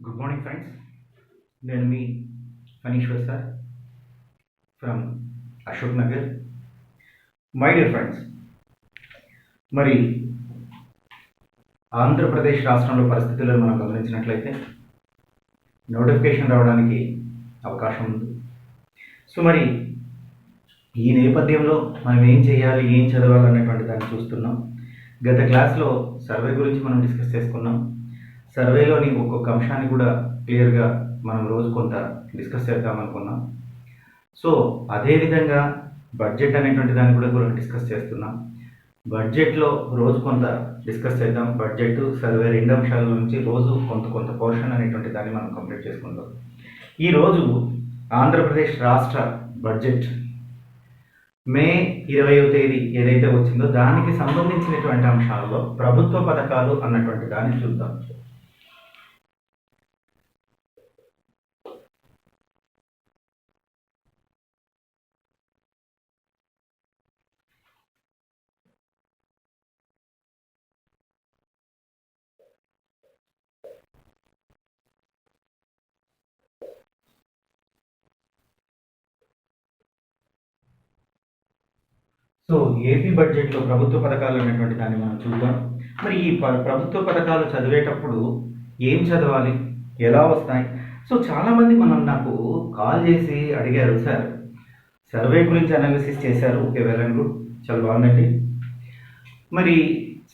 Good morning friends. నేను మీ Phaneeswar sir from Ashok Nagar. My dear friends, మరి ఆంధ్రప్రదేశ్ రాష్ట్రంలో పరిస్థితులను మనం గమనించినట్లయితే నోటిఫికేషన్ రావడానికి అవకాశం ఉంది. సో మరి ఈ నేపథ్యంలో మనం ఏం చేయాలి, ఏం చదవాలనేటువంటి దాన్ని చూస్తున్నాం. గత క్లాస్లో సర్వే గురించి మనం డిస్కస్ చేసుకున్నాం. సర్వేలోని ఒక్కొక్క అంశాన్ని కూడా క్లియర్గా మనం రోజు కొంత డిస్కస్ చేద్దామనుకున్నాం. సో అదేవిధంగా బడ్జెట్ అనేటువంటి దాన్ని కూడా డిస్కస్ చేస్తున్నాం. బడ్జెట్లో రోజు కొంత డిస్కస్ చేద్దాం. బడ్జెట్, సర్వే రెండు అంశాల నుంచి రోజు కొంత పోర్షన్ అనేటువంటి దాన్ని మనం కంప్లీట్ చేసుకుందాం. ఈరోజు ఆంధ్రప్రదేశ్ రాష్ట్ర బడ్జెట్ మే 20వ తేదీ ఏదైతే వచ్చిందో దానికి సంబంధించినటువంటి అంశాలలో ప్రభుత్వ పథకాలు అన్నటువంటి దాన్ని చూద్దాం. సో ఏపీ బడ్జెట్లో ప్రభుత్వ పథకాలు అనేటువంటి దాన్ని మనం చూద్దాం. మరి ఈ ప్రభుత్వ పథకాలు చదివేటప్పుడు ఏం చదవాలి, ఎలా వస్తాయి? సో చాలామంది నాకు కాల్ చేసి అడిగారు, సార్ సర్వే గురించి అనాలిసిస్ చేశారు, ఓకే వెల్ అండ్ గుడ్, చాలా బాగుందండి. మరి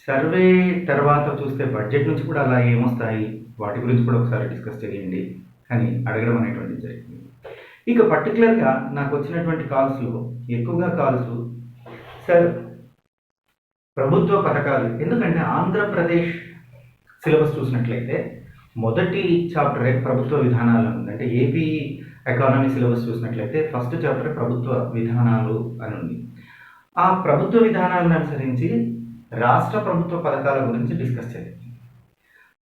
సర్వే తర్వాత చూస్తే బడ్జెట్ నుంచి కూడా అలా ఏమొస్తాయి, వాటి గురించి కూడా ఒకసారి డిస్కస్ చేయండి అని అడగడం అనేటువంటిది జరిగింది. ఇక పర్టికులర్గా నాకు వచ్చినటువంటి కాల్స్లో ఎక్కువగా కాల్స్, సార్ ప్రభుత్వ పథకాలు, ఎందుకంటే ఆంధ్రప్రదేశ్ సిలబస్ చూసినట్లయితే మొదటి చాప్టరే ప్రభుత్వ విధానాలు ఉంది. అంటే ఏపీ ఎకానమీ సిలబస్ చూసినట్లయితే ఫస్ట్ చాప్టర్ ప్రభుత్వ విధానాలు అని ఉంది. ఆ ప్రభుత్వ విధానాలను అనుసరించి రాష్ట్ర ప్రభుత్వ పథకాల గురించి డిస్కస్ చేయాలి.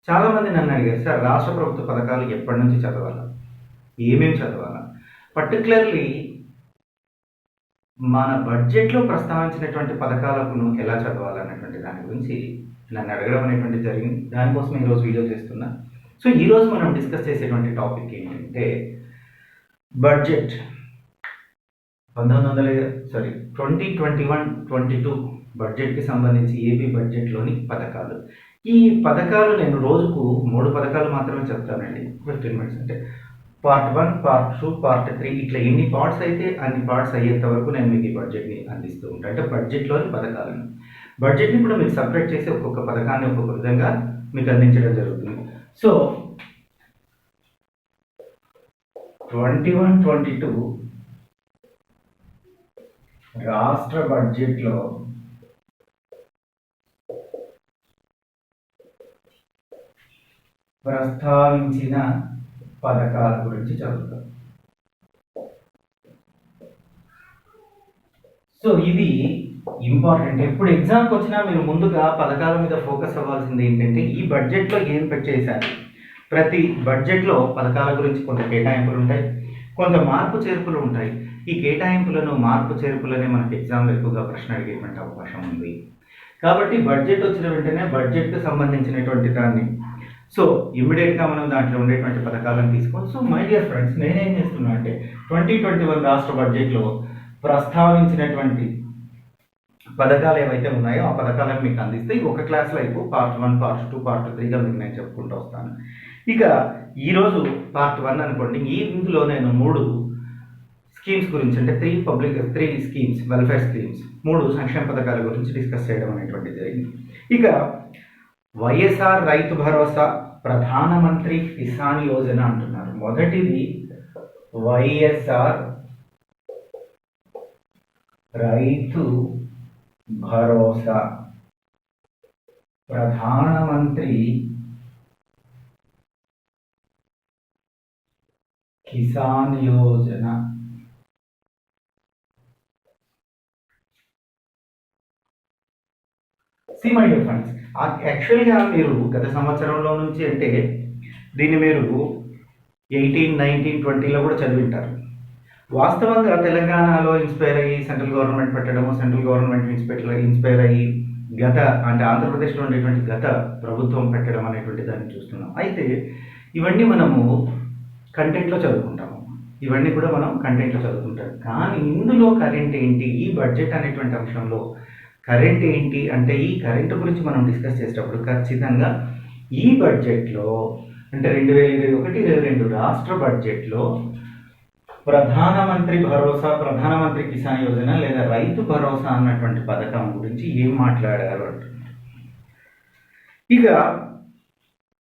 చాలామంది నన్ను అడిగారు, సార్ రాష్ట్ర ప్రభుత్వ పథకాలు ఎప్పటి నుంచి చదవాలా, ఏమేమి చదవాలా, పర్టికులర్లీ మన బడ్జెట్లో ప్రస్తావించినటువంటి పథకాలను ఎలా చదవాలన్నటువంటి దాని గురించి నన్ను అడగడం అనేటువంటి జరిగింది. దానికోసం ఈరోజు వీడియో చేస్తున్నా. సో ఈరోజు మనం డిస్కస్ చేసేటువంటి టాపిక్ ఏంటంటే బడ్జెట్ 2021-22 బడ్జెట్కి సంబంధించి ఏపీ బడ్జెట్లోని పథకాలు. ఈ పథకాలు నేను రోజుకు 3 పథకాలు మాత్రమే చెప్తానండి, 15 మినిట్స్. అంటే పార్ట్ 1, పార్ట్ 2, పార్ట్ 3 ఇట్లా ఎన్ని పార్ట్స్ అయితే అన్ని పార్ట్స్ అయ్యేంత వరకు నేను మీకు ఈ బడ్జెట్ని అందిస్తూ ఉంటాను. అంటే బడ్జెట్లోని పథకాలను, బడ్జెట్ని కూడా మీకు సపరేట్ చేసి ఒక్కొక్క పథకాన్ని ఒక్కొక్క విధంగా మీకు అందించడం జరుగుతుంది. సో 21-22 రాష్ట్ర బడ్జెట్లో ప్రస్తావించిన పథకాల గురించి చదువుతాం. సో ఇది ఇంపార్టెంట్. ఎప్పుడు ఎగ్జామ్కి వచ్చినా మీరు ముందుగా పథకాల మీద ఫోకస్ అవ్వాల్సింది ఏంటంటే ఈ బడ్జెట్లో ఏం పెట్టేశారు. ప్రతి బడ్జెట్లో పథకాల గురించి కొంత కేటాయింపులు ఉంటాయి, కొంత మార్పు చేర్పులు ఉంటాయి. ఈ కేటాయింపులను, మార్పు చేర్పులనే మనకి ఎగ్జామ్లో ఎక్కువగా ప్రశ్న అడిగేటువంటి అవకాశం ఉంది. కాబట్టి బడ్జెట్ వచ్చిన వెంటనే బడ్జెట్కి సంబంధించినటువంటి దాన్ని, సో ఇమ్మీడియట్గా మనం దాంట్లో ఉండేటువంటి పథకాలను తీసుకోవాలి. సో మై డియర్ ఫ్రెండ్స్, నేనేం చేస్తున్నా అంటే 2021 రాష్ట్ర బడ్జెట్లో ప్రస్తావించినటువంటి పథకాలు ఏవైతే ఉన్నాయో ఆ పథకాలను మీకు అందిస్తే ఒక క్లాస్లో అయిపో పార్ట్ 1, పార్ట్ 2, పార్ట్ 3గా మీకు నేను చెప్పుకుంటూ వస్తాను. ఇక ఈరోజు పార్ట్ 1 అనుకోండి. ఇందులో నేను 3 స్కీమ్స్ గురించి, అంటే 3 స్కీమ్స్, వెల్ఫేర్ స్కీమ్స్, 3 సంక్షేమ పథకాల గురించి డిస్కస్ చేయడం అనేటువంటిది జరిగింది. ఇక వైఎస్ఆర్ రైతు భరోసా, ప్రధానమంత్రి కిసాన్ యోజన అంటున్నారు. మొదటిది వైఎస్ఆర్ రైతు భరోసా, ప్రధానమంత్రి Kisan Yojana. See my dear friends, యాక్చువల్గా మీరు గత సంవత్సరంలో నుంచి, అంటే దీన్ని మీరు 18, 19, 20లో కూడా చదివింటారు. వాస్తవంగా తెలంగాణలో ఇన్స్పైర్ అయ్యి సెంట్రల్ గవర్నమెంట్ పెట్టడము, సెంట్రల్ గవర్నమెంట్ ఇన్స్పైర్ అయ్యి గత, అంటే ఆంధ్రప్రదేశ్లో ఉండేటువంటి గత ప్రభుత్వం పెట్టడం అనేటువంటి దాన్ని చూస్తున్నాం. అయితే ఇవన్నీ మనము కంటెంట్లో చదువుకుంటాము. ఇవన్నీ కూడా మనం కంటెంట్లో చదువుకుంటాం. కానీ ఇందులో కరెంట్ ఏంటి, ఈ బడ్జెట్ అనేటువంటి అంశంలో కరెంట్ ఏంటి అంటే, ఈ కరెంట్ గురించి మనం డిస్కస్ చేసేటప్పుడు ఖచ్చితంగా ఈ బడ్జెట్లో అంటే 2021-22 రాష్ట్ర బడ్జెట్లో ప్రధానమంత్రి భరోసా, ప్రధానమంత్రి కిసాన్ యోజన లేదా రైతు భరోసా అన్నటువంటి పథకం గురించి ఏం మాట్లాడారు అంటున్నారు. ఇక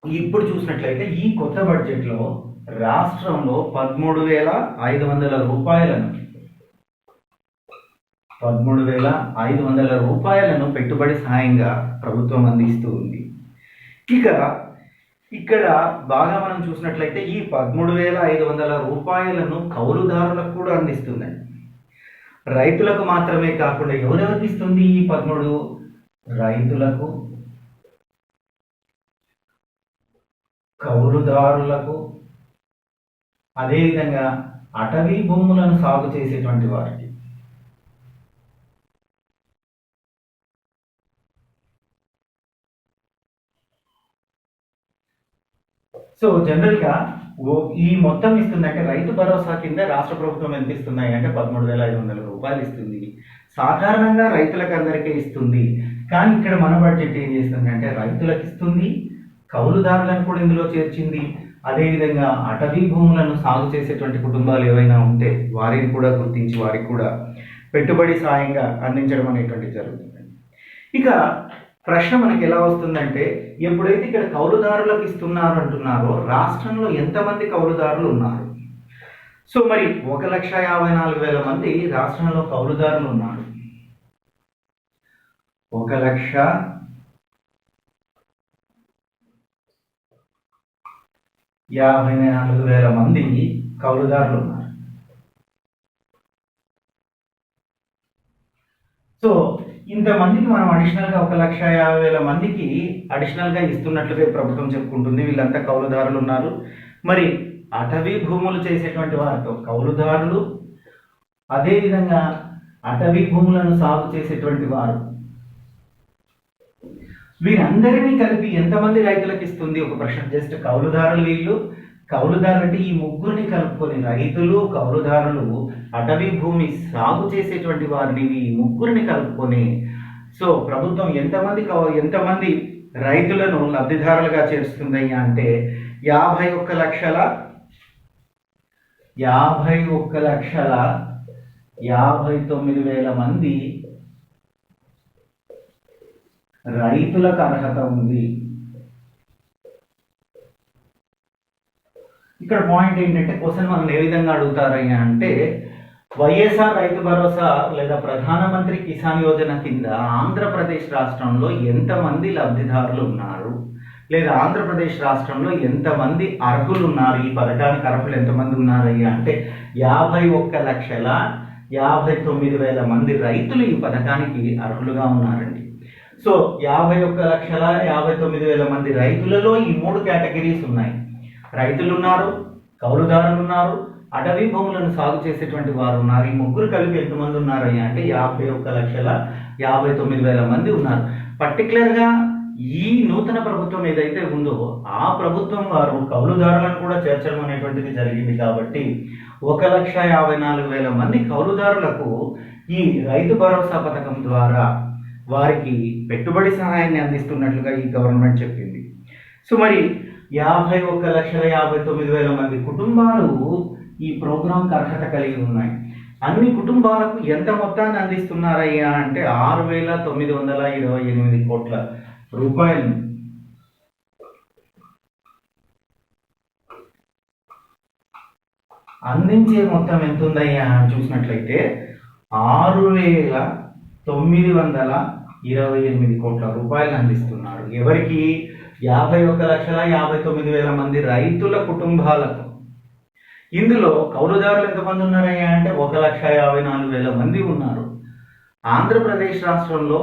ఇప్పుడు చూసినట్లయితే ఈ కొత్త బడ్జెట్లో రాష్ట్రంలో 13,500 రూపాయలను 13,500 రూపాయలను పెట్టుబడి సాయంగా ప్రభుత్వం అందిస్తూ ఉంది. ఇక ఇక్కడ బాగా మనం చూసినట్లయితే ఈ 13,500 రూపాయలను కౌలుదారులకు కూడా అందిస్తుందండి. రైతులకు మాత్రమే కాకుండా ఎవరెవరికి ఇస్తుంది ఈ 13? రైతులకు, కౌలుదారులకు, అదేవిధంగా అటవీ భూములను సాగు చేసేటువంటి వారికి. సో జనరల్గా ఈ మొత్తం ఇస్తుంది అంటే రైతు భరోసా కింద రాష్ట్ర ప్రభుత్వం ఎంత ఇస్తున్నాయి అంటే 13,500 రూపాయలు ఇస్తుంది. సాధారణంగా రైతులకు అందరికీ ఇస్తుంది. కానీ ఇక్కడ మన బడ్జెట్ ఏం చేస్తుంది అంటే రైతులకు ఇస్తుంది, కౌలుదారులను కూడా ఇందులో చేర్చింది. అదేవిధంగా అటవీ భూములను సాగు చేసేటువంటి కుటుంబాలు ఏవైనా ఉంటే వారిని కూడా గుర్తించి వారికి కూడా పెట్టుబడి సాయంగా అందించడం అనేటువంటిది జరుగుతుంది. ఇక ప్రశ్న మనకి ఎలా వస్తుందంటే, ఎప్పుడైతే ఇక్కడ కౌలుదారులకు ఇస్తున్నారు అంటున్నారో రాష్ట్రంలో ఎంతమంది కౌలుదారులు ఉన్నారు? సో మరి 1,54,000 మంది రాష్ట్రంలో కౌలుదారులు ఉన్నారు. 1,54,000 మంది కౌలుదారులు ఉన్నారు. సో ఇంతమందికి మనం అడిషనల్గా 1,50,000 మందికి అడిషనల్గా ఇస్తున్నట్లుగా ప్రభుత్వం చెప్పుకుంటుంది. వీళ్ళంతా కౌలుదారులు ఉన్నారు. మరి అటవీ భూములు చేసేటువంటి వారితో కౌలుదారులు, అదేవిధంగా అటవీ భూములను సాగు చేసేటువంటి వారు, వీరందరినీ కలిపి ఎంతమంది రైతులకు ఇస్తుంది? ఒక ప్రశ్న. జస్ట్ కౌలుదారులు వీళ్ళు, కౌలుదారులు అంటే ఈ ముగ్గురిని కలుపుకొని రైతులు, కౌలుదారులు, అటవీ భూమి సాగు చేసేటువంటి వారిని, ఈ ముగ్గురిని కలుపుకొని సో ప్రభుత్వం ఎంతమంది రైతులను లబ్ధిదారులుగా చేరుస్తుందయ్యా అంటే 51,59,000 మంది రైతులకు అర్హత ఉంది. ఇక్కడ పాయింట్ ఏంటంటే, క్వశ్చన్ మనం ఏ విధంగా అడుగుతారయ్యా అంటే, వైఎస్ఆర్ రైతు భరోసా లేదా ప్రధానమంత్రి కిసాన్ యోజన కింద ఆంధ్రప్రదేశ్ రాష్ట్రంలో ఎంతమంది లబ్ధిదారులు ఉన్నారు, లేదా ఆంధ్రప్రదేశ్ రాష్ట్రంలో ఎంతమంది అర్హులు ఉన్నారు, ఈ పథకానికి అర్హులు ఎంతమంది ఉన్నారయ్యా అంటే 51,59,000 మంది రైతులు ఈ పథకానికి అర్హులుగా ఉన్నారండి. సో 51,59,000 మంది రైతులలో ఈ 3 కేటగిరీస్ ఉన్నాయి. రైతులు ఉన్నారు, కౌలుదారులు ఉన్నారు, అటవీ భూములను సాగు చేసేటువంటి వారు ఉన్నారు. ఈ ముగ్గురు కలిపి ఎంతమంది ఉన్నారయ్యా అంటే 51,59,000 మంది ఉన్నారు. పర్టికులర్గా ఈ నూతన ప్రభుత్వం ఏదైతే ఉందో ఆ ప్రభుత్వం వారు కౌలుదారులను కూడా చేర్చడం అనేటువంటిది జరిగింది. కాబట్టి 1,54,000 మంది కౌలుదారులకు ఈ రైతు భరోసా పథకం ద్వారా వారికి పెట్టుబడి సహాయాన్ని అందిస్తున్నట్లుగా ఈ గవర్నమెంట్ చెప్పింది. సో మరి 51,59,000 మంది కుటుంబాలు ఈ ప్రోగ్రాంకి అర్హత కలిగి ఉన్నాయి. అన్ని కుటుంబాలకు ఎంత మొత్తాన్ని అందిస్తున్నారయ్యా అంటే 6,928 కోట్ల రూపాయలు. అందించే మొత్తం ఎంత ఉందయ్యా అని చూసినట్లయితే 6,928 కోట్ల రూపాయలు అందిస్తున్నారు. ఎవరికి? 51,59,000 మంది రైతుల కుటుంబాలకు. ఇందులో కౌలుదారులు ఎంతమంది ఉన్నారయ్యా అంటే 1,54,000 మంది ఉన్నారు. ఆంధ్రప్రదేశ్ రాష్ట్రంలో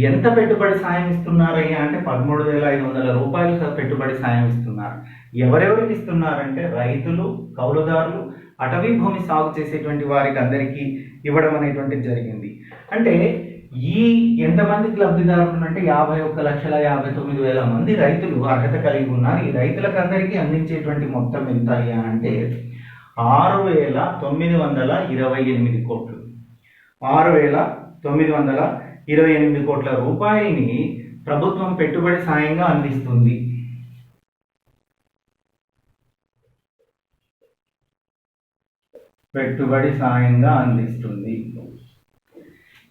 ఎంత పెట్టుబడి సాయం ఇస్తున్నారయ్యా అంటే 13,500 రూపాయలు పెట్టుబడి సాయం ఇస్తున్నారు. ఎవరెవరికి ఇస్తున్నారంటే రైతులు, కౌలుదారులు, అటవీ భూమి సాగు చేసేటువంటి వారికి అందరికీ ఇవ్వడం అనేటువంటిది జరిగింది. అంటే ఈ ఎంతమందికి లబ్ధిదారులు అంటే 51,59,000 మంది రైతులు అర్హత కలిగి ఉన్నారు. ఈ రైతులకు అందరికీ అందించేటువంటి మొత్తం ఎంత అంటే 6,928 కోట్లు. 6,928 కోట్ల రూపాయలని ప్రభుత్వం పెట్టుబడి సాయంగా అందిస్తుంది.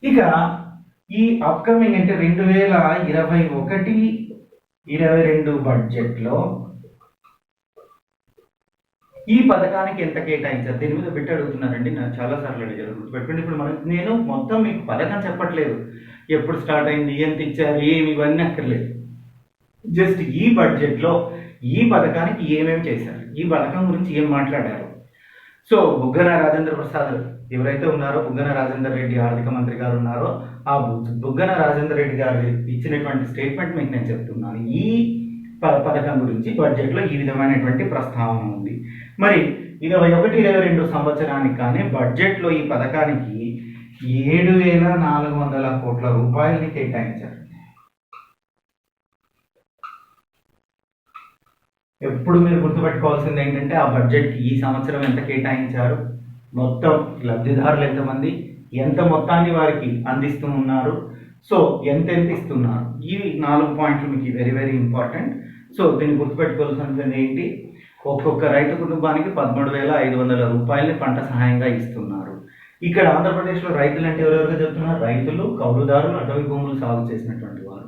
ఇక ఈ అప్కమింగ్ అంటే 2021-22 బడ్జెట్లో ఈ పథకానికి ఎంత కేటాయించారు? దీని మీద పెట్టి అడుగుతున్నారండి. నాకు చాలా సార్లు అడిగారు, గుర్తుపెట్టుకోండి. ఇప్పుడు నేను మొత్తం మీకు పథకం చెప్పట్లేదు, ఎప్పుడు స్టార్ట్ అయింది, ఎంత ఇచ్చారు, ఏమి, ఇవన్నీ అక్కర్లేదు. జస్ట్ ఈ బడ్జెట్లో ఈ పథకానికి ఏమేమి చేశారు, ఈ పథకం గురించి ఏం మాట్లాడారు. సో బుగ్గన రాజేంద్ర ప్రసాద్ ఎవరైతే ఉన్నారో, బుగ్గన రాజేందర్ రెడ్డి ఆర్థిక మంత్రి గారు ఉన్నారో, ఆ బుగ్గన రాజేందర్ రెడ్డి గారు ఇచ్చినటువంటి స్టేట్మెంట్ మీకు నేను చెప్తున్నాను. ఈ పథకం గురించి బడ్జెట్లో ఈ విధమైనటువంటి ప్రస్తావన ఉంది. మరి 21-22 సంవత్సరానికి కానీ బడ్జెట్లో ఈ పథకానికి 7,400 కోట్ల రూపాయలని కేటాయించారు. ఎప్పుడు మీరు గుర్తుపెట్టుకోవాల్సింది ఏంటంటే ఆ బడ్జెట్కి ఈ సంవత్సరం ఎంత కేటాయించారు, మొత్తం లబ్ధిదారులు ఎంతమంది, ఎంత మొత్తాన్ని వారికి అందిస్తూ ఉన్నారు, సో ఎంత ఇస్తున్నారు. ఈ 4 పాయింట్లు మీకు వెరీ వెరీ ఇంపార్టెంట్. సో దీన్ని గుర్తుపెట్టుకోవాల్సింది ఏంటి, ఒక్కొక్క రైతు కుటుంబానికి 13,500 రూపాయలని పంట సహాయంగా ఇస్తున్నారు. ఇక్కడ ఆంధ్రప్రదేశ్లో రైతులు అంటే ఎవరెవరుగా చెప్తున్నారు, రైతులు, కౌలుదారులు, అటవీ భూములు సాగు చేసినటువంటి వారు.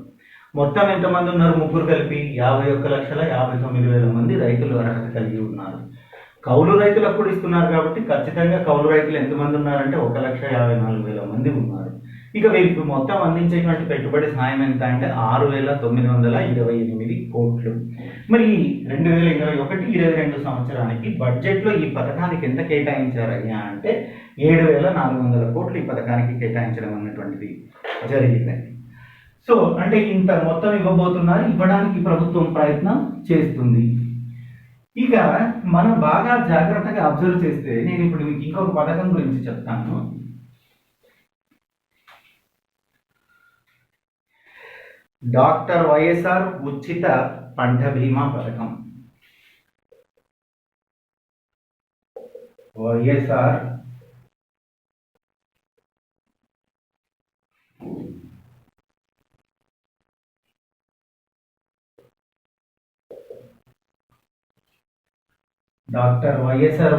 మొత్తం ఎంతమంది ఉన్నారు, ముగ్గురు కలిపి 51,59,000 మంది రైతులు అర్హత కలిగి ఉన్నారు. కౌలు రైతులకు కూడా ఇస్తున్నారు కాబట్టి ఖచ్చితంగా కౌలు రైతులు ఎంతమంది ఉన్నారంటే 1,54,000 మంది ఉన్నారు. ఇక వీరికి మొత్తం అందించేటువంటి పెట్టుబడి సాయం ఎంత అంటే 6,928 కోట్లు. మరి 2021-22 సంవత్సరానికి బడ్జెట్లో ఈ పథకానికి ఎంత కేటాయించారయ్యా అంటే 7,400 కోట్లు ఈ పథకానికి కేటాయించడం అన్నటువంటిది జరిగిందండి. సో అంటే ఇంత మొత్తం ఇవ్వబోతున్నారు, ఇవ్వడానికి ప్రభుత్వం ప్రయత్నం చేస్తుంది. ఇక మనం బాగా జాగ్రత్తగా అబ్జర్వ్ చేస్తే నేను ఇప్పుడు మీకు ఇంకొక పథకం గురించి చెప్తాను. డాక్టర్ వైఎస్ఆర్ ఉచిత పంట బీమా పథకం. వైఎస్ఆర్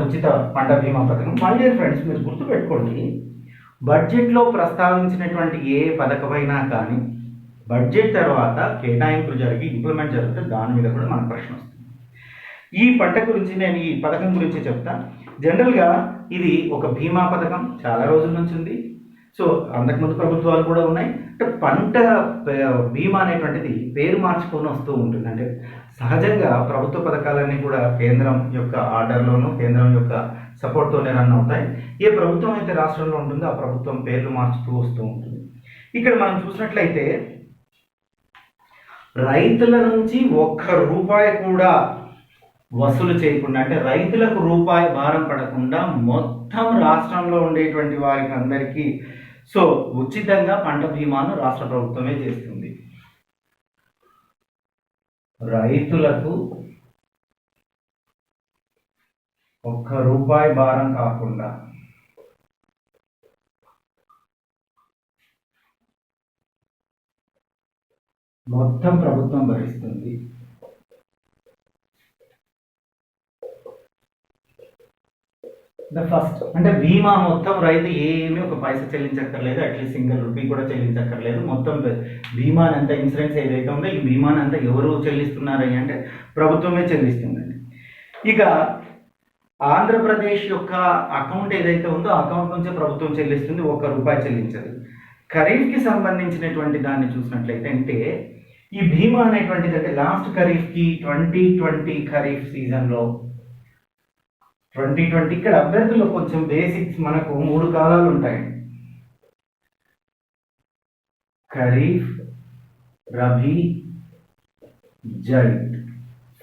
ఉచిత పంట బీమా పథకం. మళ్ళీ ఫ్రెండ్స్ మీరు గుర్తుపెట్టుకోండి, బడ్జెట్లో ప్రస్తావించినటువంటి ఏ పథకమైనా కానీ బడ్జెట్ తర్వాత కేటాయింపులు జరిగి ఇంప్లిమెంట్ జరిగితే దాని మీద కూడా మనకు ప్రశ్న వస్తుంది. ఈ పంట గురించి నేను ఈ పథకం గురించి చెప్తాను. జనరల్గా ఇది ఒక బీమా పథకం, చాలా రోజుల నుంచి ఉంది. సో అంతకుముందు ప్రభుత్వాలు కూడా ఉన్నాయి. అంటే పంట బీమా అనేటువంటిది పేరు మార్చుకొని వస్తూ ఉంటుంది. అంటే సహజంగా ప్రభుత్వ పథకాలన్నీ కూడా కేంద్రం యొక్క ఆర్డర్లోనూ కేంద్రం యొక్క సపోర్ట్తోనే రన్ అవుతాయి. ఏ ప్రభుత్వం అయితే రాష్ట్రంలో ఉంటుందో ఆ ప్రభుత్వం పేర్లు మార్చుతూ వస్తూ ఉంటుంది. ఇక్కడ మనం చూసినట్లయితే రైతుల నుంచి ₹1 కూడా వసూలు చేయకుండా, అంటే రైతులకు రూపాయి భారం పడకుండా మొత్తం రాష్ట్రంలో ఉండేటువంటి వారికి అందరికీ సో ఉచితంగా పంట బీమాను రాష్ట్ర ప్రభుత్వమే చేస్తుంది. రైతులకు ₹1 భారం కాకుండా మొత్తం ప్రభుత్వం భరిస్తుంది. ఫస్ట్ అంటే బీమా మొత్తం రైతు ఏమీ ఒక పైసా చెల్లించక్కర్లేదు, అట్లీస్ట్ ₹1 కూడా చెల్లించక్కర్లేదు. మొత్తం బీమాని అంతా, ఇన్సూరెన్స్ ఏదైతే ఉందో ఈ బీమాని అంతా ఎవరు చెల్లిస్తున్నారని అంటే ప్రభుత్వమే చెల్లిస్తుందండి. ఇక ఆంధ్రప్రదేశ్ యొక్క అకౌంట్ ఏదైతే ఉందో ఆ అకౌంట్ నుంచే ప్రభుత్వం చెల్లిస్తుంది, ₹1 చెల్లించదు. ఖరీఫ్కి సంబంధించినటువంటి దాన్ని చూసినట్లయితే అంటే ఈ బీమా అనేటువంటిది అంటే లాస్ట్ ఖరీఫ్కి 2020 ఖరీఫ్ సీజన్లో 2020 ఇక్కడ అభ్యర్థులు కొంచెం బేసిక్స్ మనకు 3 కాలాలు ఉంటాయండి. ఖరీఫ్, రబీ, జైద్,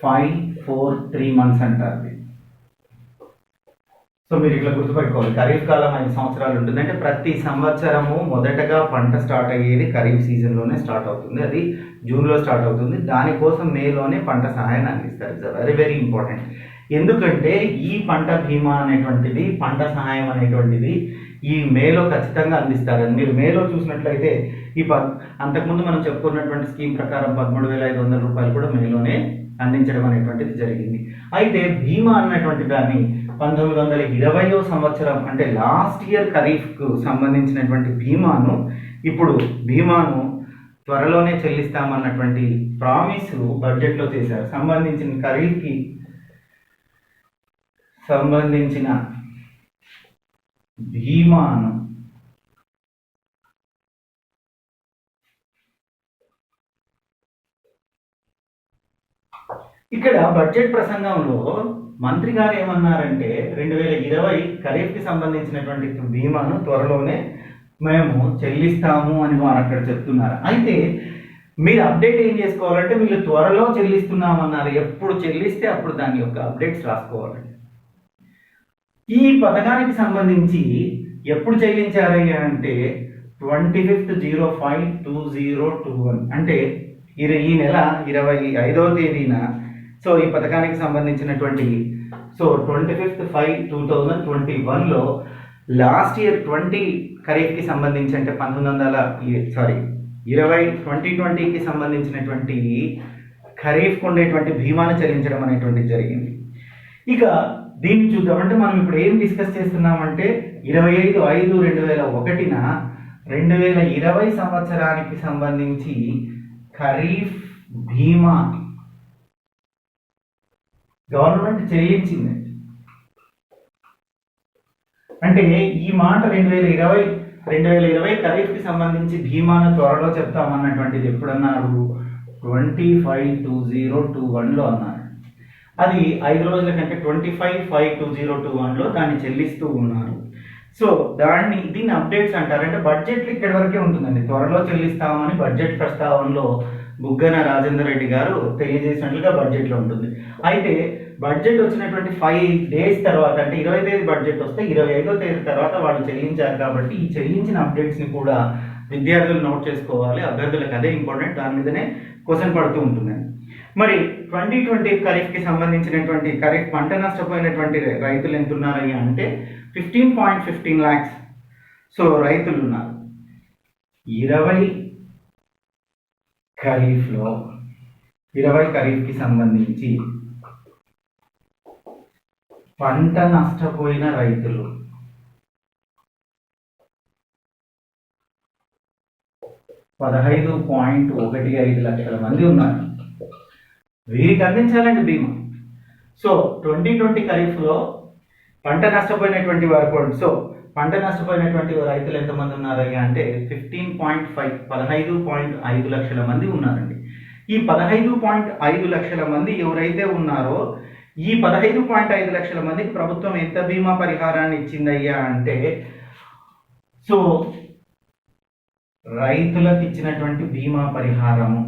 5, 4, 3 months అంటారు. సో మీరు ఇట్లా గుర్తుపెట్టుకోవాలి, ఖరీఫ్ కాలం 5 సంవత్సరాలు ఉంటుంది. అంటే ప్రతి సంవత్సరము మొదటగా పంట స్టార్ట్ అయ్యేది ఖరీఫ్ సీజన్లోనే స్టార్ట్ అవుతుంది. అది జూన్లో స్టార్ట్ అవుతుంది. దానికోసం మేలోనే పంట సహాయాన్ని అందిస్తారు. It's very very important. ఎందుకంటే ఈ పంట బీమా అనేటువంటిది, పంట సహాయం అనేటువంటిది ఈ మేలో ఖచ్చితంగా అందిస్తారు. మీరు మేలో చూసినట్లయితే అంతకుముందు మనం చెప్పుకున్నటువంటి స్కీమ్ ప్రకారం 13,500 రూపాయలు కూడా మేలోనే అందించడం అనేటువంటిది జరిగింది. అయితే బీమా అన్నటువంటి దాన్ని 1920వ సంవత్సరం అంటే లాస్ట్ ఇయర్ ఖరీఫ్కు సంబంధించినటువంటి బీమాను త్వరలోనే చెల్లిస్తామన్నటువంటి ప్రామిస్ బడ్జెట్లో చేశారు. సంబంధించిన ఖరీఫ్కి సంబంధించిన బీమాను ఇక్కడ బడ్జెట్ ప్రసంగంలో మంత్రి గారు ఏమన్నారంటే 2020 ఖరీఫ్కి సంబంధించినటువంటి బీమాను త్వరలోనే మేము చెల్లిస్తాము అని వారు అక్కడ చెప్తున్నారు. అయితే మీరు అప్డేట్ ఏం చేసుకోవాలంటే వీళ్ళు త్వరలో చెల్లిస్తున్నామన్నారు. ఎప్పుడు చెల్లిస్తే అప్పుడు దాని యొక్క అప్డేట్స్ రాసుకోవాలండి. ఈ పథకానికి సంబంధించి ఎప్పుడు చెల్లించాలి అంటే 25/05/2021 అంటే ఈ నెల 25వ తేదీన సో ఈ పథకానికి సంబంధించినటువంటి 25/5/2021లో లాస్ట్ ఇయర్ 20 ఖరీఫ్కి సంబంధించి అంటే 2020కి సంబంధించినటువంటి ఖరీఫ్కి ఉండేటువంటి బీమాను చెల్లించడం అనేటువంటిది జరిగింది. ఇక దీన్ని చూద్దాం. అంటే మనం ఇప్పుడు ఏం డిస్కస్ చేస్తున్నామంటే 25/5/2001న 2020 సంవత్సరానికి సంబంధించి ఖరీఫ్ బీమా గవర్నమెంట్ చెల్లించింది. అంటే ఈ మాట 2020 ఖరీఫ్కి సంబంధించి బీమాను త్వరలో చెప్తామన్నటువంటిది ఎప్పుడన్నారు? 25/2021లో అన్నారు. అది 5 రోజుల కంటే 25/5/2021లో దాన్ని చెల్లిస్తూ ఉన్నారు. సో దీన్ని అప్డేట్స్ అంటారు. అంటే బడ్జెట్లు ఇక్కడి వరకే ఉంటుందండి. త్వరలో చెల్లిస్తామని బడ్జెట్ ప్రస్తావనలో బుగ్గన రాజేందర్ రెడ్డి గారు తెలియజేసినట్లుగా బడ్జెట్లో ఉంటుంది. అయితే బడ్జెట్ వచ్చినటువంటి 5 days తర్వాత అంటే 20వ తేదీ బడ్జెట్ వస్తే 25వ తేదీ తర్వాత వాళ్ళు చెల్లించారు. కాబట్టి ఈ చెల్లించిన అప్డేట్స్ని కూడా విద్యార్థులు నోట్ చేసుకోవాలి. అభ్యర్థులకు అదే ఇంపార్టెంట్. దాని మీదనే క్వశ్చన్ పడుతూ ఉంటుందండి. మరి 2020 ఖరీఫ్కి సంబంధించినటువంటి ఖరీఫ్ పంట నష్టపోయినటువంటి రైతులు ఎంత ఉన్నారయ్యా అంటే 15.15 lakhs. సో రైతులు ఉన్నారు. 20 ఖరీఫ్కి సంబంధించి పంట నష్టపోయిన రైతులు 15.15 లక్షల మంది ఉన్నారు. వీరికి అందించాలండి బీమా. సో 2020 ఖరీఫ్లో పంట నష్టపోయినటువంటి వారు సో పంట నష్టపోయినటువంటి రైతులు ఎంతమంది ఉన్నారయ్యా అంటే 15.5 లక్షల మంది ఉన్నారండి. ఈ 15.5 లక్షల మంది ఎవరైతే ఉన్నారో ఈ 15.5 లక్షల మందికి ప్రభుత్వం ఎంత బీమా పరిహారాన్ని ఇచ్చిందయ్యా అంటే సో రైతులకు ఇచ్చినటువంటి బీమా పరిహారము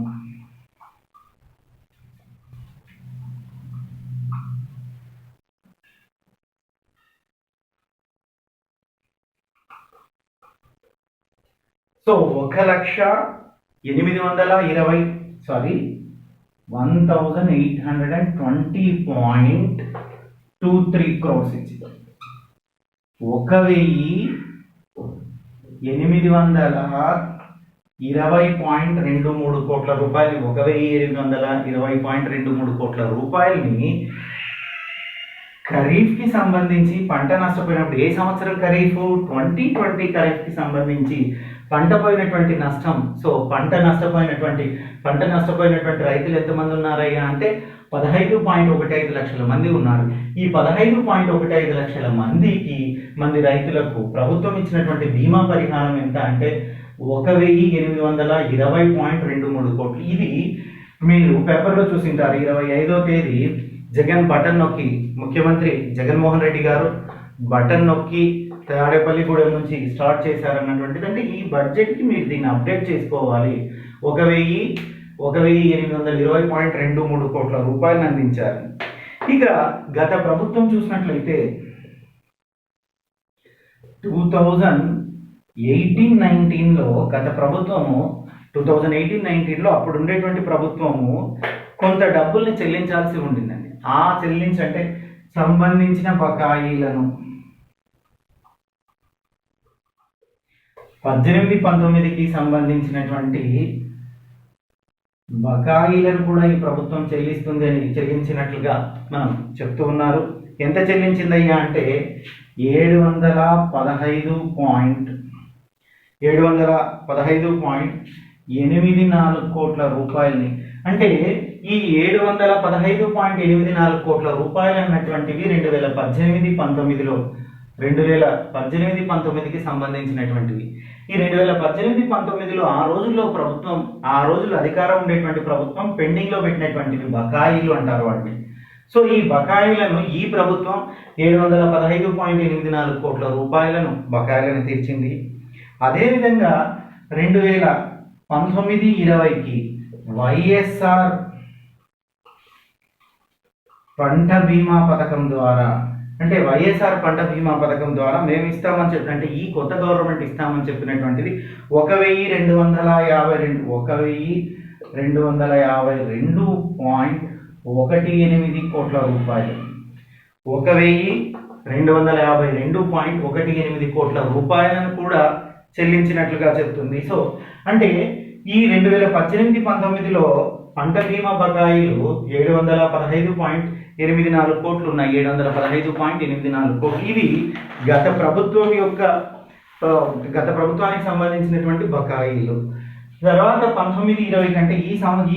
సో 1,820.23 crores ఇచ్చింది. 1,820.23 కోట్ల రూపాయలు 1,820.23 కోట్ల రూపాయలని ఖరీఫ్కి సంబంధించి పంట నష్టపోయినప్పుడు ఏ సంవత్సరం ఖరీఫ్ 2020 ఖరీఫ్కి సంబంధించి పంట పోయినటువంటి నష్టం. సో పంట నష్టపోయినటువంటి రైతులు ఎంతమంది ఉన్నారయ్యా అంటే 15.15 లక్షల మంది ఉన్నారు. ఈ 15.15 లక్షల మంది రైతులకు ప్రభుత్వం ఇచ్చినటువంటి బీమా పరిహారం ఎంత అంటే 1,820.23 కోట్లు. ఇది మీరు పేపర్లో చూసింటారు. 25వ తేదీ జగన్ బటన్ నొక్కి ముఖ్యమంత్రి జగన్మోహన్ రెడ్డి గారు బటన్ నొక్కి తాడేపల్లిగూడెం నుంచి స్టార్ట్ చేశారన్నటువంటిది. అంటే ఈ బడ్జెట్కి మీరు దీన్ని అప్డేట్ చేసుకోవాలి. 1,820.23 కోట్ల రూపాయలను అందించారు. ఇక గత ప్రభుత్వం చూసినట్లయితే 2018-19లో గత ప్రభుత్వము 2018-19లో అప్పుడు ఉండేటువంటి ప్రభుత్వము కొంత డబ్బుల్ని చెల్లించాల్సి ఉండిందండి. ఆ అంటే సంబంధించిన బకాయిలను 18-19కి సంబంధించినటువంటి బకాయిలను కూడా ఈ ప్రభుత్వం చెల్లిస్తుంది అని చెల్లించినట్లుగా మనం చెప్తూ ఉన్నారు. ఎంత చెల్లించిందయ్యా అంటే 715.84 కోట్ల రూపాయలని. అంటే ఈ 715.84 కోట్ల రూపాయలు అన్నటువంటివి 2018-19కి సంబంధించినటువంటివి. ఈ 2018-19లో ఆ రోజుల్లో అధికారం ఉండేటువంటి ప్రభుత్వం పెండింగ్ లో పెట్టినటువంటివి బకాయిలు అంటారు వాటిని. సో ఈ బకాయిలను ఈ ప్రభుత్వం 715.84 కోట్ల రూపాయలను బకాయిలను తీర్చింది. అదేవిధంగా 2019-20కి వైఎస్ఆర్ పంట బీమా పథకం ద్వారా, అంటే వైఎస్ఆర్ పంట బీమా పథకం ద్వారా మేము ఇస్తామని చెప్పినట్టు ఈ కొత్త గవర్నమెంట్ ఇస్తామని చెప్పినటువంటిది 1,252.18 కోట్ల రూపాయలు. 1,252.18 కోట్ల రూపాయలను కూడా చెల్లించినట్లుగా చెప్తుంది. సో అంటే ఈ 2018-19లో పంట బీమా బకాయిలు 715.84 కోట్లు ఉన్నాయి. 715.84 కోట్లు ఇవి గత ప్రభుత్వానికి సంబంధించినటువంటి బకాయిలు. తర్వాత 19-20 కంటే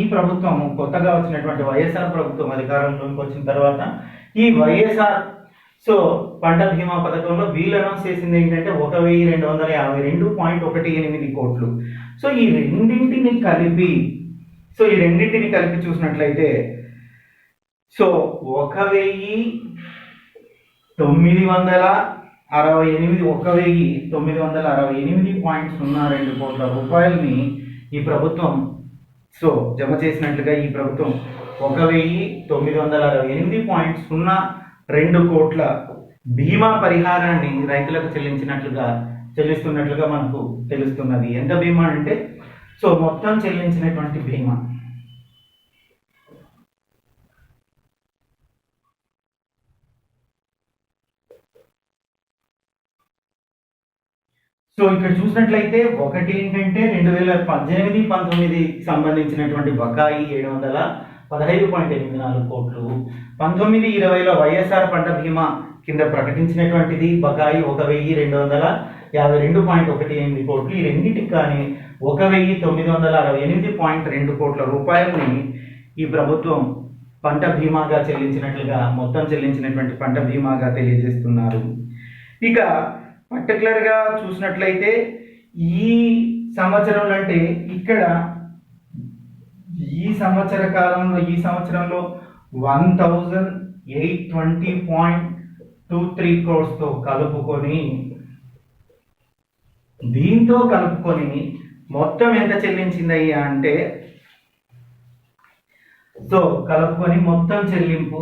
ఈ ప్రభుత్వం కొత్తగా వచ్చినటువంటి వైఎస్ఆర్ ప్రభుత్వం అధికారంలోకి వచ్చిన తర్వాత ఈ వైఎస్ఆర్ పంట బీమా పథకంలో వీళ్ళు అనౌన్స్ చేసింది ఏంటంటే 1,252.18 కోట్లు. సో ఈ రెండింటిని కలిపి చూసినట్లయితే 1,968.02 కోట్ల రూపాయలని ఈ ప్రభుత్వం జమ చేసినట్లుగా ఈ ప్రభుత్వం 1,968.02 కోట్ల బీమా పరిహారాన్ని రైతులకు చెల్లిస్తున్నట్లుగా మనకు తెలుస్తున్నది. ఎంత బీమా అంటే మొత్తం చెల్లించినటువంటి బీమా. ఇక్కడ చూసినట్లయితే ఒకటి ఏంటంటే 2018-19కి సంబంధించినటువంటి బకాయి 715.84 కోట్లు, 19-20లో వైఎస్ఆర్ పంట బీమా కింద ప్రకటించినటువంటిది బకాయి 1,252.18 కోట్లు. ఈ రెండింటికి కానీ 1,968.2 కోట్ల రూపాయలని ఈ ప్రభుత్వం పంట బీమాగా మొత్తం చెల్లించినటువంటి పంట బీమాగా తెలియజేస్తున్నారు. ఇక పర్టికులర్గా చూసినట్లయితే ఈ సంవత్సరంలో అంటే ఇక్కడ ఈ సంవత్సరంలో 1,820.23 క్రోర్స్తో కలుపుకొని మొత్తం ఎంత చెల్లించిందయ్యా అంటే కలుపుకొని మొత్తం చెల్లింపు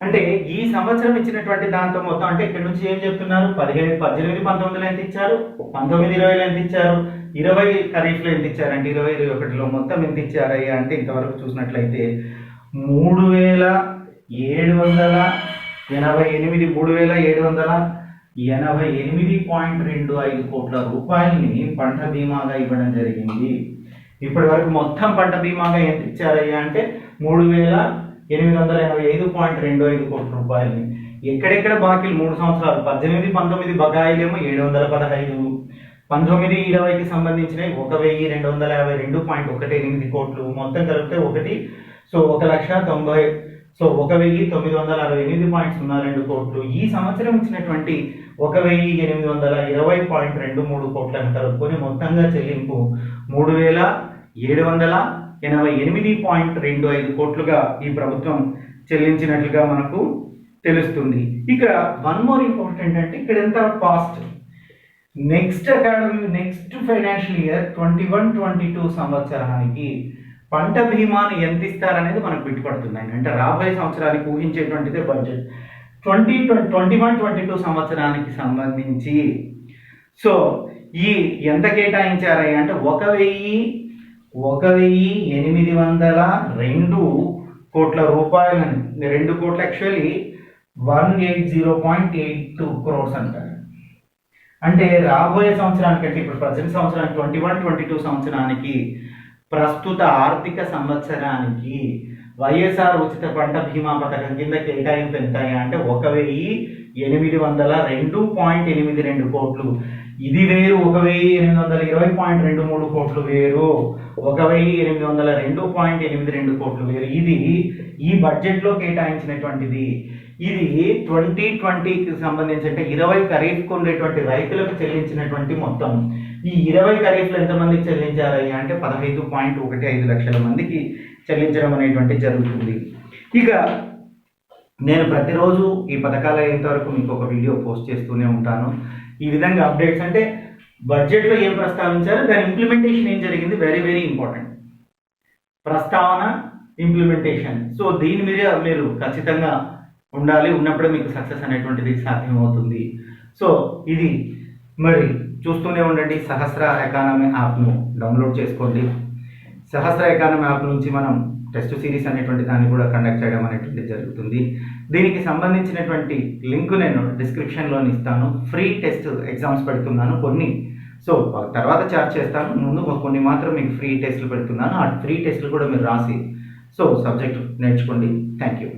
అంటే ఈ సంవత్సరం ఇచ్చినటువంటి దాంతో మొత్తం అంటే ఇక్కడ నుంచి ఏం చెప్తున్నారు 18-19లో ఎంత ఇచ్చారు, 19-20లో ఎంత ఇచ్చారు, 20 ఖరీఫ్లో ఎంత ఇచ్చారు అంటే 20-21లో మొత్తం ఎంత ఇచ్చారయ్యా అంటే ఇంతవరకు చూసినట్లయితే 3,788.25 కోట్ల రూపాయలని పంట బీమాగా ఇవ్వడం జరిగింది. ఇప్పటి వరకు మొత్తం పంట బీమాగా ఎంత ఇచ్చారయ్యా అంటే 3,885.25 కోట్ల రూపాయలని. ఎక్కడెక్కడ బాకీలు 3 సంవత్సరాలు 18-19 బకాయిలేమో 715, 19-20కి సంబంధించినవి 1,252.18 కోట్లు, మొత్తం కలిపితే 1,968.02 కోట్లు. ఈ సంవత్సరం ఇచ్చినటువంటి 1,820.23 కోట్లను కలుపుకొని మొత్తంగా చెల్లింపు 3,788.25 కోట్లుగా ఈ ప్రభుత్వం చెల్లించినట్లుగా మనకు తెలుస్తుంది. ఇక వన్ మోర్ ఇంపార్టెంట్ అంటే ఇక్కడ ఎంత కాస్ట్ నెక్స్ట్ ఫైనాన్షియల్ ఇయర్ 21-22 సంవత్సరానికి పంట బీమాను ఎంత ఇస్తారనేది మనకు బిట్టుపడుతుంది. అంటే రాబోయే సంవత్సరానికి ఊహించేటువంటిదే బడ్జెట్ 2021-22 సంవత్సరానికి సంబంధించి. సో ఈ ఎంత కేటాయించారని అంటే 1,802 కోట్ల రూపాయలని, 2 కోట్ల యాక్చువల్లీ 180.82 crores అంటారు. అంటే రాబోయే సంవత్సరానికి, అంటే ఇప్పుడు ప్రజెంట్ సంవత్సరానికి 21-22 సంవత్సరానికి, ప్రస్తుత ఆర్థిక సంవత్సరానికి వైఎస్ఆర్ ఉచిత పంట బీమా పథకం కింద కేటాయింపు ఎంత అంటే 1,802.82 కోట్లు. ఇది వేరు, 1,820.23 కోట్లు వేరు, 1,802.82 కోట్లు వేరు. ఇది ఈ బడ్జెట్లో కేటాయించినటువంటిది. ఇది 2020కి సంబంధించి, అంటే 20 ఖరీఫ్కు ఉండేటువంటి రైతులకు చెల్లించినటువంటి మొత్తం. ఈ 20 ఖరీఫ్లు ఎంతమందికి చెల్లించాలి అంటే 15.15 లక్షల మందికి చెల్లించడం అనేటువంటి జరుగుతుంది. ఇక నేను ప్రతిరోజు ఈ పథకాలు అయ్యేంత వరకు మీకు ఒక వీడియో పోస్ట్ చేస్తూనే ఉంటాను. ఈ విధంగా అప్డేట్స్, అంటే బడ్జెట్లో ఏం ప్రస్తావించారు, దాని ఇంప్లిమెంటేషన్ ఏం జరిగింది, వెరీ వెరీ ఇంపార్టెంట్. ప్రస్తావన, ఇంప్లిమెంటేషన్. సో దీని మీద మీరు ఖచ్చితంగా ఉండాలి, ఉన్నప్పుడే మీకు సక్సెస్ అనేటువంటిది సాధ్యమవుతుంది. సో ఇది మరి చూస్తూనే ఉండండి. సహస్ర ఎకానమీ యాప్ను డౌన్లోడ్ చేసుకోండి. సహస్ర ఎకానమీ యాప్ నుంచి మనం టెస్ట్ సిరీస్ అనేటువంటి దాన్ని కూడా కండక్ట్ చేయడం అనేటువంటి జరుగుతుంది. దీనికి సంబంధించినటువంటి లింక్ నేను డిస్క్రిప్షన్లో ఇస్తాను. ఫ్రీ టెస్ట్ ఎగ్జామ్స్ పెడుతున్నాను కొన్ని. సో తర్వాత చార్జ్ చేస్తాను, ముందు కొన్ని మాత్రం మీకు ఫ్రీ టెస్టులు పెడుతున్నాను. ఆ ఫ్రీ టెస్టులు కూడా మీరు రాసి సో సబ్జెక్ట్ నేర్చుకోండి. Thank you.